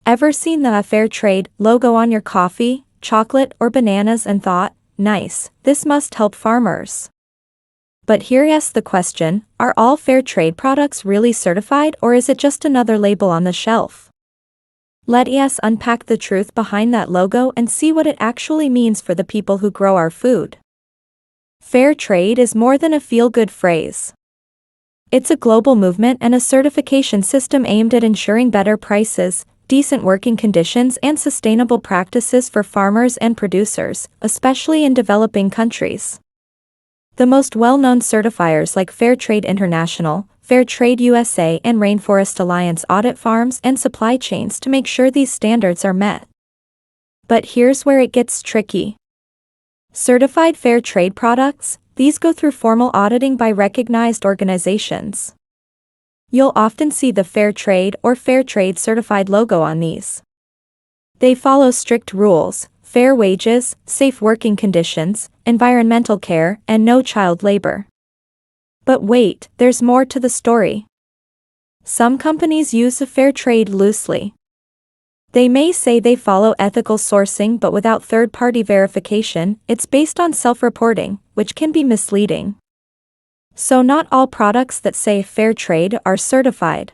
Ever seen the Fair Trade logo on your coffee, chocolate, or bananas and thought, nice, this must help farmers? But here's the question, are all fair trade products really certified, or is it just another label on the shelf? Let's unpack the truth behind that logo and see what it actually means for the people who grow our food. Fair trade is more than a feel-good phrase. It's a global movement and a certification system aimed at ensuring better prices, decent working conditions, and sustainable practices for farmers and producers, especially in developing countries. The most well-known certifiers like Fairtrade International, Fairtrade USA, and Rainforest Alliance audit farms and supply chains to make sure these standards are met. But here's where it gets tricky. Certified fair trade products, these go through formal auditing by recognized organizations. You'll often see the Fair Trade or Fair Trade certified logo on these. They follow strict rules: fair wages, safe working conditions, environmental care, and no child labor. But wait, there's more to the story. Some companies use the fair trade loosely. They may say they follow ethical sourcing, but without third-party verification, it's based on self-reporting, which can be misleading. So not all products that say fair trade are certified.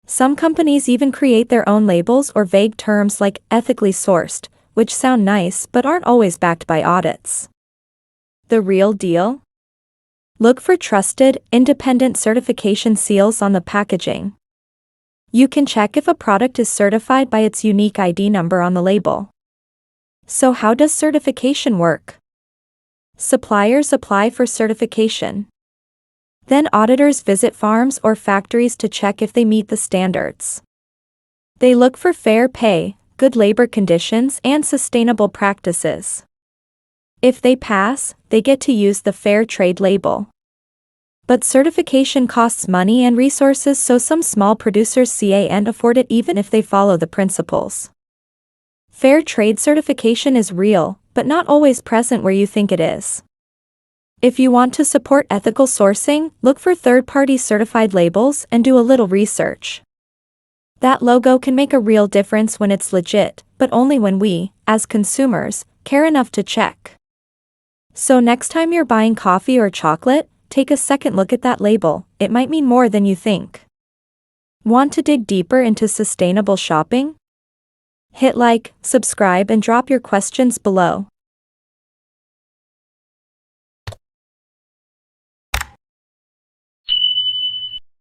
Some companies even create their own labels or vague terms like ethically sourced, which sound nice but aren't always backed by audits. The real deal? Look for trusted, independent certification seals on the packaging. You can check if a product is certified by its unique ID number on the label. So how does certification work? Suppliers apply for certification. Then auditors visit farms or factories to check if they meet the standards. They look for fair pay, good labor conditions, and sustainable practices. If they pass, they get to use the fair trade label. But certification costs money and resources, so some small producers can't afford it even if they follow the principles. Fair trade certification is real, but not always present where you think it is. If you want to support ethical sourcing, look for third-party certified labels and do a little research. That logo can make a real difference when it's legit, but only when we, as consumers, care enough to check. So next time you're buying coffee or chocolate, take a second look at that label, it might mean more than you think. Want to dig deeper into sustainable shopping? Hit like, subscribe, and drop your questions below.